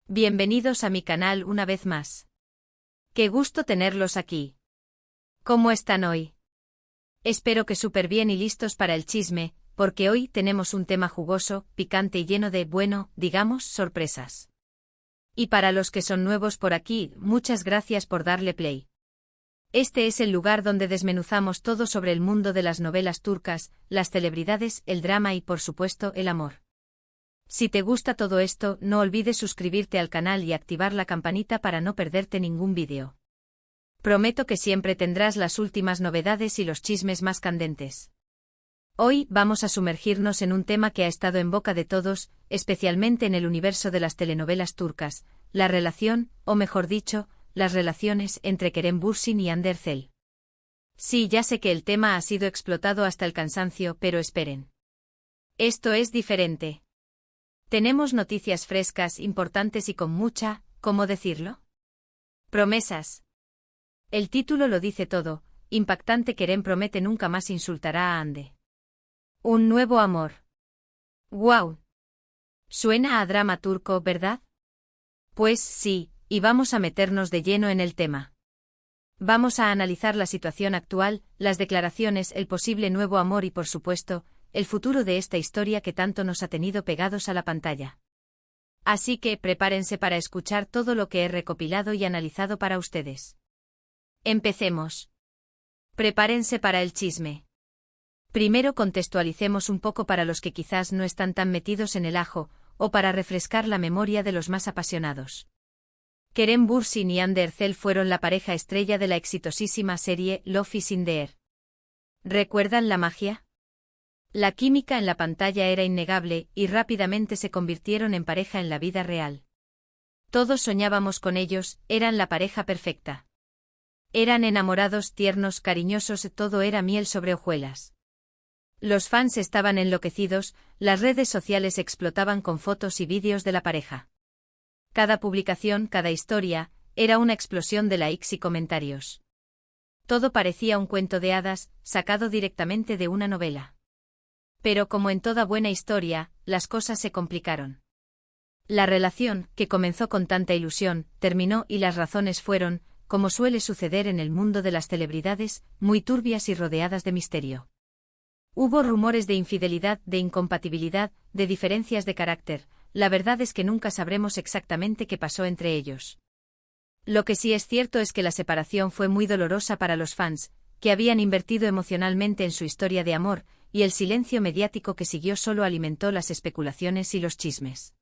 Bienvenidos a mi canal una vez más. Qué gusto tenerlos aquí. ¿Cómo están hoy? Espero que súper bien y listos para el chisme, porque hoy tenemos un tema jugoso, picante y lleno de, bueno, digamos, sorpresas. Y para los que son nuevos por aquí, muchas gracias por darle play. Este es el lugar donde desmenuzamos todo sobre el mundo de las novelas turcas, las celebridades, el drama y por supuesto el amor. Si te gusta todo esto, no olvides suscribirte al canal y activar la campanita para no perderte ningún vídeo. Prometo que siempre tendrás las últimas novedades y los chismes más candentes. Hoy vamos a sumergirnos en un tema que ha estado en boca de todos, especialmente en el universo de las telenovelas turcas, la relación, o mejor dicho, las relaciones entre Kerem Bürsin y Hande Erçel. Sí, ya sé que el tema ha sido explotado hasta el cansancio, pero esperen. Esto es diferente. Tenemos noticias frescas, importantes y con mucha, ¿cómo decirlo? Promesas. El título lo dice todo, impactante. Kerem promete nunca más insultará a Hande. Un nuevo amor. ¡Guau! Suena a drama turco, ¿verdad? Pues sí, y vamos a meternos de lleno en el tema. Vamos a analizar la situación actual, las declaraciones, el posible nuevo amor y por supuesto, el futuro de esta historia que tanto nos ha tenido pegados a la pantalla. Así que prepárense para escuchar todo lo que he recopilado y analizado para ustedes. Empecemos. Prepárense para el chisme. Primero contextualicemos un poco para los que quizás no están tan metidos en el ajo, o para refrescar la memoria de los más apasionados. Kerem Bürsin y Hande Erçel fueron la pareja estrella de la exitosísima serie Love is in the Air. ¿Recuerdan la magia? La química en la pantalla era innegable y rápidamente se convirtieron en pareja en la vida real. Todos soñábamos con ellos, eran la pareja perfecta. Eran enamorados, tiernos, cariñosos, todo era miel sobre hojuelas. Los fans estaban enloquecidos, las redes sociales explotaban con fotos y vídeos de la pareja. Cada publicación, cada historia, era una explosión de likes y comentarios. Todo parecía un cuento de hadas, sacado directamente de una novela. Pero como en toda buena historia, las cosas se complicaron. La relación, que comenzó con tanta ilusión, terminó y las razones fueron, como suele suceder en el mundo de las celebridades, muy turbias y rodeadas de misterio. Hubo rumores de infidelidad, de incompatibilidad, de diferencias de carácter, la verdad es que nunca sabremos exactamente qué pasó entre ellos. Lo que sí es cierto es que la separación fue muy dolorosa para los fans, que habían invertido emocionalmente en su historia de amor, y el silencio mediático que siguió solo alimentó las especulaciones y los chismes.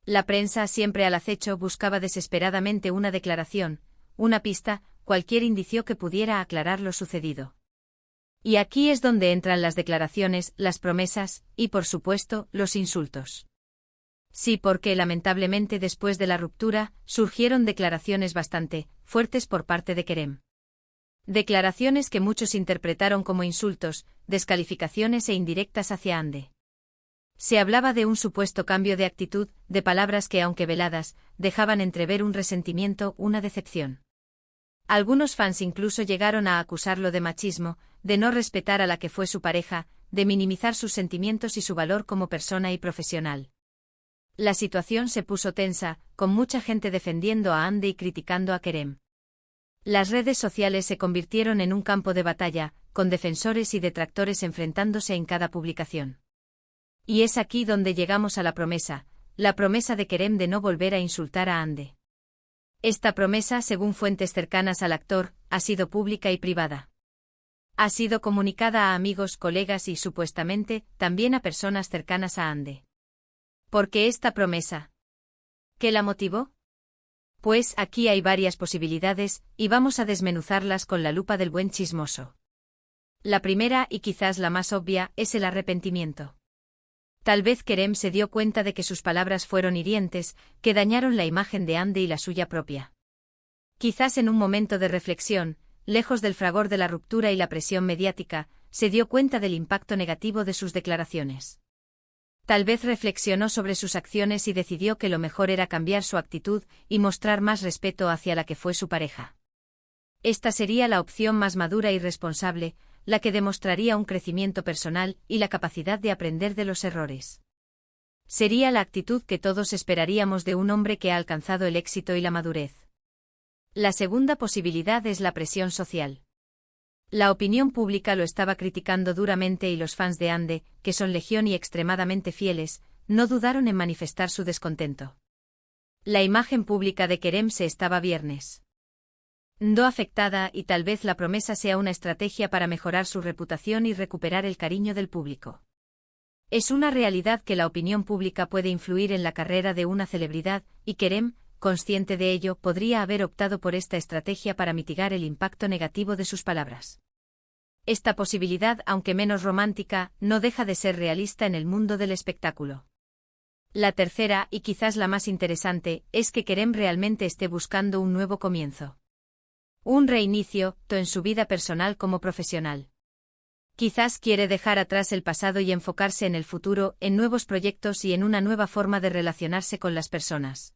La prensa, siempre al acecho, buscaba desesperadamente una declaración, una pista, cualquier indicio que pudiera aclarar lo sucedido. Y aquí es donde entran las declaraciones, las promesas, y por supuesto, los insultos. Sí, porque lamentablemente después de la ruptura, surgieron declaraciones bastante fuertes por parte de Kerem. Declaraciones que muchos interpretaron como insultos, descalificaciones e indirectas hacia Hande. Se hablaba de un supuesto cambio de actitud, de palabras que aunque veladas, dejaban entrever un resentimiento, una decepción. Algunos fans incluso llegaron a acusarlo de machismo, de no respetar a la que fue su pareja, de minimizar sus sentimientos y su valor como persona y profesional. La situación se puso tensa, con mucha gente defendiendo a Hande y criticando a Kerem. Las redes sociales se convirtieron en un campo de batalla, con defensores y detractores enfrentándose en cada publicación. Y es aquí donde llegamos a la promesa de Kerem de no volver a insultar a Hande. Esta promesa, según fuentes cercanas al actor, ha sido pública y privada. Ha sido comunicada a amigos, colegas y, supuestamente, también a personas cercanas a Hande. ¿Por qué esta promesa? ¿Qué la motivó? Pues aquí hay varias posibilidades, y vamos a desmenuzarlas con la lupa del buen chismoso. La primera, y quizás la más obvia, es el arrepentimiento. Tal vez Kerem se dio cuenta de que sus palabras fueron hirientes, que dañaron la imagen de Hande y la suya propia. Quizás en un momento de reflexión, lejos del fragor de la ruptura y la presión mediática, se dio cuenta del impacto negativo de sus declaraciones. Tal vez reflexionó sobre sus acciones y decidió que lo mejor era cambiar su actitud y mostrar más respeto hacia la que fue su pareja. Esta sería la opción más madura y responsable, la que demostraría un crecimiento personal y la capacidad de aprender de los errores. Sería la actitud que todos esperaríamos de un hombre que ha alcanzado el éxito y la madurez. La segunda posibilidad es la presión social. La opinión pública lo estaba criticando duramente y los fans de Ande, que son legión y extremadamente fieles, no dudaron en manifestar su descontento. La imagen pública de Kerem se estaba viernes no afectada y tal vez la promesa sea una estrategia para mejorar su reputación y recuperar el cariño del público. Es una realidad que la opinión pública puede influir en la carrera de una celebridad, y Kerem, consciente de ello, podría haber optado por esta estrategia para mitigar el impacto negativo de sus palabras. Esta posibilidad, aunque menos romántica, no deja de ser realista en el mundo del espectáculo. La tercera, y quizás la más interesante, es que Kerem realmente esté buscando un nuevo comienzo. Un reinicio, tanto en su vida personal como profesional. Quizás quiere dejar atrás el pasado y enfocarse en el futuro, en nuevos proyectos y en una nueva forma de relacionarse con las personas.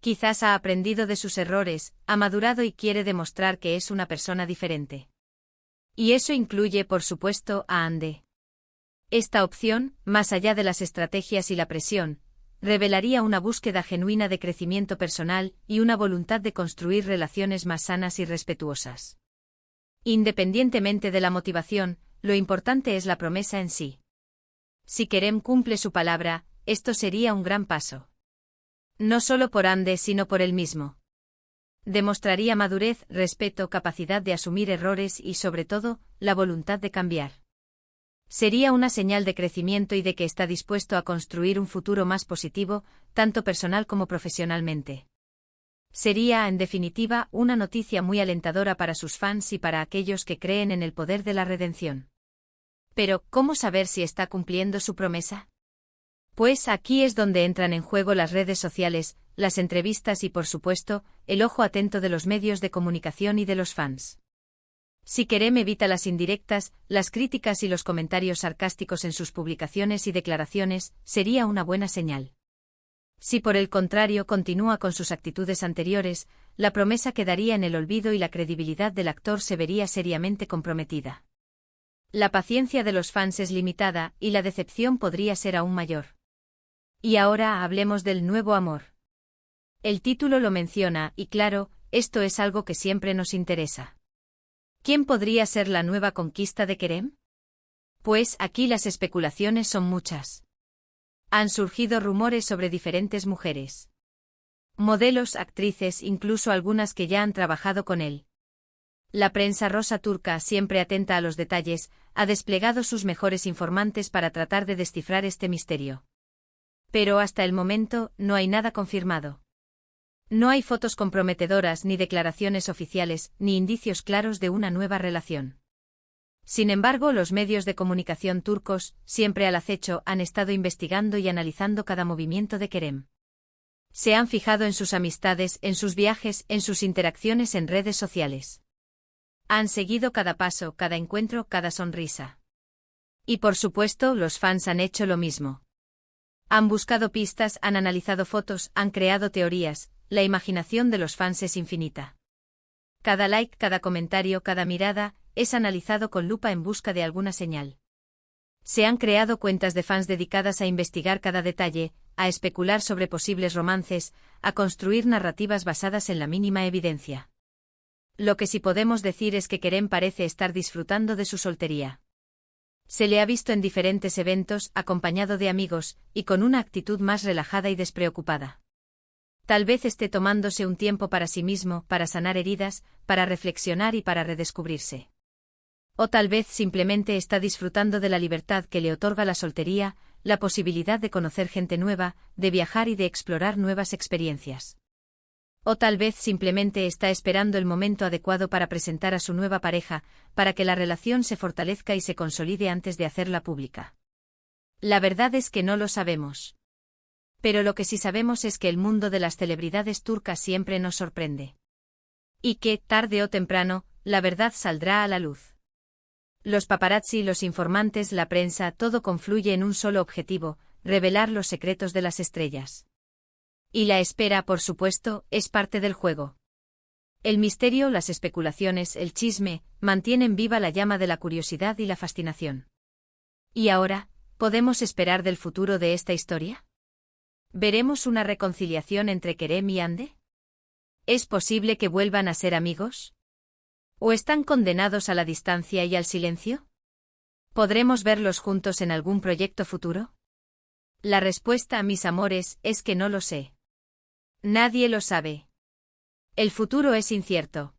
Quizás ha aprendido de sus errores, ha madurado y quiere demostrar que es una persona diferente. Y eso incluye, por supuesto, a Ande. Esta opción, más allá de las estrategias y la presión, revelaría una búsqueda genuina de crecimiento personal y una voluntad de construir relaciones más sanas y respetuosas. Independientemente de la motivación, lo importante es la promesa en sí. Si Kerem cumple su palabra, esto sería un gran paso. No solo por Ande sino por él mismo. Demostraría madurez, respeto, capacidad de asumir errores y, sobre todo, la voluntad de cambiar. Sería una señal de crecimiento y de que está dispuesto a construir un futuro más positivo, tanto personal como profesionalmente. Sería, en definitiva, una noticia muy alentadora para sus fans y para aquellos que creen en el poder de la redención. Pero, ¿cómo saber si está cumpliendo su promesa? Pues aquí es donde entran en juego las redes sociales, las entrevistas y, por supuesto, el ojo atento de los medios de comunicación y de los fans. Si Kerem evita las indirectas, las críticas y los comentarios sarcásticos en sus publicaciones y declaraciones, sería una buena señal. Si por el contrario continúa con sus actitudes anteriores, la promesa quedaría en el olvido y la credibilidad del actor se vería seriamente comprometida. La paciencia de los fans es limitada y la decepción podría ser aún mayor. Y ahora hablemos del nuevo amor. El título lo menciona y claro, esto es algo que siempre nos interesa. ¿Quién podría ser la nueva conquista de Kerem? Pues aquí las especulaciones son muchas. Han surgido rumores sobre diferentes mujeres. Modelos, actrices, incluso algunas que ya han trabajado con él. La prensa rosa turca, siempre atenta a los detalles, ha desplegado sus mejores informantes para tratar de descifrar este misterio. Pero hasta el momento, no hay nada confirmado. No hay fotos comprometedoras ni declaraciones oficiales, ni indicios claros de una nueva relación. Sin embargo, los medios de comunicación turcos, siempre al acecho, han estado investigando y analizando cada movimiento de Kerem. Se han fijado en sus amistades, en sus viajes, en sus interacciones en redes sociales. Han seguido cada paso, cada encuentro, cada sonrisa. Y por supuesto, los fans han hecho lo mismo. Han buscado pistas, han analizado fotos, han creado teorías. La imaginación de los fans es infinita. Cada like, cada comentario, cada mirada, es analizado con lupa en busca de alguna señal. Se han creado cuentas de fans dedicadas a investigar cada detalle, a especular sobre posibles romances, a construir narrativas basadas en la mínima evidencia. Lo que sí podemos decir es que Kerem parece estar disfrutando de su soltería. Se le ha visto en diferentes eventos, acompañado de amigos, y con una actitud más relajada y despreocupada. Tal vez esté tomándose un tiempo para sí mismo, para sanar heridas, para reflexionar y para redescubrirse. O tal vez simplemente está disfrutando de la libertad que le otorga la soltería, la posibilidad de conocer gente nueva, de viajar y de explorar nuevas experiencias. O tal vez simplemente está esperando el momento adecuado para presentar a su nueva pareja, para que la relación se fortalezca y se consolide antes de hacerla pública. La verdad es que no lo sabemos. Pero lo que sí sabemos es que el mundo de las celebridades turcas siempre nos sorprende. Y que, tarde o temprano, la verdad saldrá a la luz. Los paparazzi, los informantes, la prensa, todo confluye en un solo objetivo, revelar los secretos de las estrellas. Y la espera, por supuesto, es parte del juego. El misterio, las especulaciones, el chisme, mantienen viva la llama de la curiosidad y la fascinación. Y ahora, podemos esperar del futuro de esta historia? ¿Veremos una reconciliación entre Kerem y Hande? ¿Es posible que vuelvan a ser amigos? ¿O están condenados a la distancia y al silencio? ¿Podremos verlos juntos en algún proyecto futuro? La respuesta, mis amores, es que no lo sé. Nadie lo sabe. El futuro es incierto.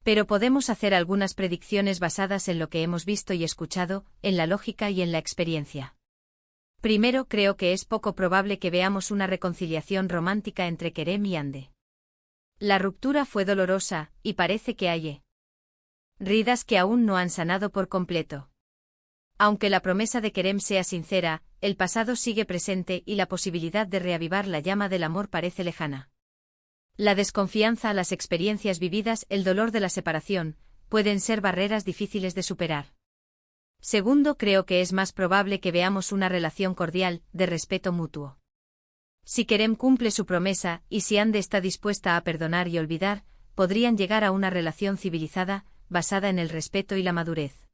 Pero podemos hacer algunas predicciones basadas en lo que hemos visto y escuchado, en la lógica y en la experiencia. Primero, creo que es poco probable que veamos una reconciliación romántica entre Kerem y Hande. La ruptura fue dolorosa, y parece que hay heridas que aún no han sanado por completo. Aunque la promesa de Kerem sea sincera, el pasado sigue presente y la posibilidad de reavivar la llama del amor parece lejana. La desconfianza, las experiencias vividas, el dolor de la separación, pueden ser barreras difíciles de superar. Segundo, creo que es más probable que veamos una relación cordial, de respeto mutuo. Si Kerem cumple su promesa, y si Hande está dispuesta a perdonar y olvidar, podrían llegar a una relación civilizada, basada en el respeto y la madurez.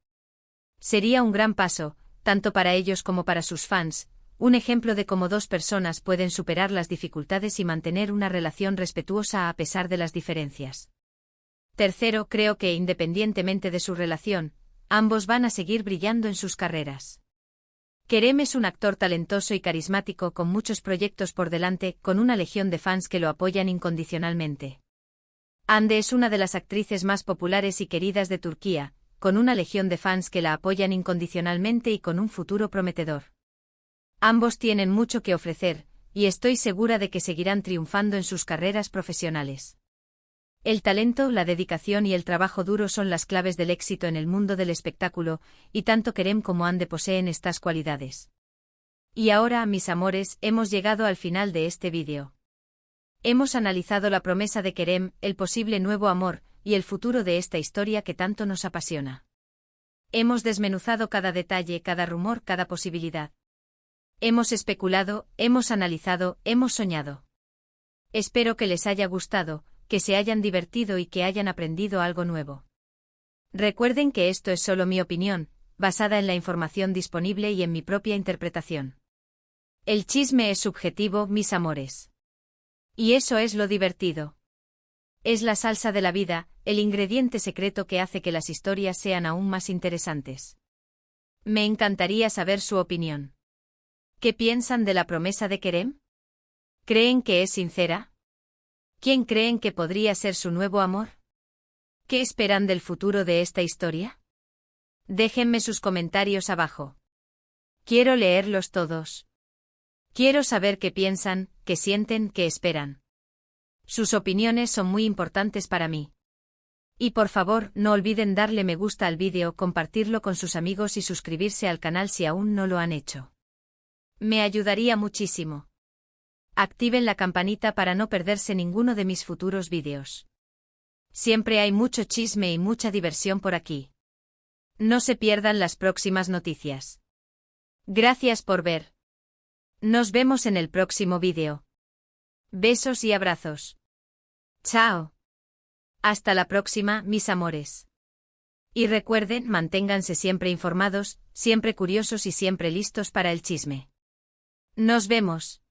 Sería un gran paso, tanto para ellos como para sus fans, un ejemplo de cómo dos personas pueden superar las dificultades y mantener una relación respetuosa a pesar de las diferencias. Tercero, creo que independientemente de su relación, ambos van a seguir brillando en sus carreras. Kerem es un actor talentoso y carismático con muchos proyectos por delante, con una legión de fans que lo apoyan incondicionalmente. Hande es una de las actrices más populares y queridas de Turquía, con una legión de fans que la apoyan incondicionalmente y con un futuro prometedor. Ambos tienen mucho que ofrecer, y estoy segura de que seguirán triunfando en sus carreras profesionales. El talento, la dedicación y el trabajo duro son las claves del éxito en el mundo del espectáculo, y tanto Kerem como Hande poseen estas cualidades. Y ahora, mis amores, hemos llegado al final de este vídeo. Hemos analizado la promesa de Kerem, el posible nuevo amor, y el futuro de esta historia que tanto nos apasiona. Hemos desmenuzado cada detalle, cada rumor, cada posibilidad. Hemos especulado, hemos analizado, hemos soñado. Espero que les haya gustado, que se hayan divertido y que hayan aprendido algo nuevo. Recuerden que esto es solo mi opinión, basada en la información disponible y en mi propia interpretación. El chisme es subjetivo, mis amores. Y eso es lo divertido. Es la salsa de la vida, el ingrediente secreto que hace que las historias sean aún más interesantes. Me encantaría saber su opinión. ¿Qué piensan de la promesa de Kerem? ¿Creen que es sincera? ¿Quién creen que podría ser su nuevo amor? ¿Qué esperan del futuro de esta historia? Déjenme sus comentarios abajo. Quiero leerlos todos. Quiero saber qué piensan, qué sienten, qué esperan. Sus opiniones son muy importantes para mí. Y por favor, no olviden darle me gusta al vídeo, compartirlo con sus amigos y suscribirse al canal si aún no lo han hecho. Me ayudaría muchísimo. Activen la campanita para no perderse ninguno de mis futuros vídeos. Siempre hay mucho chisme y mucha diversión por aquí. No se pierdan las próximas noticias. Gracias por ver. Nos vemos en el próximo vídeo. Besos y abrazos. Chao. Hasta la próxima, mis amores. Y recuerden, manténganse siempre informados, siempre curiosos y siempre listos para el chisme. Nos vemos.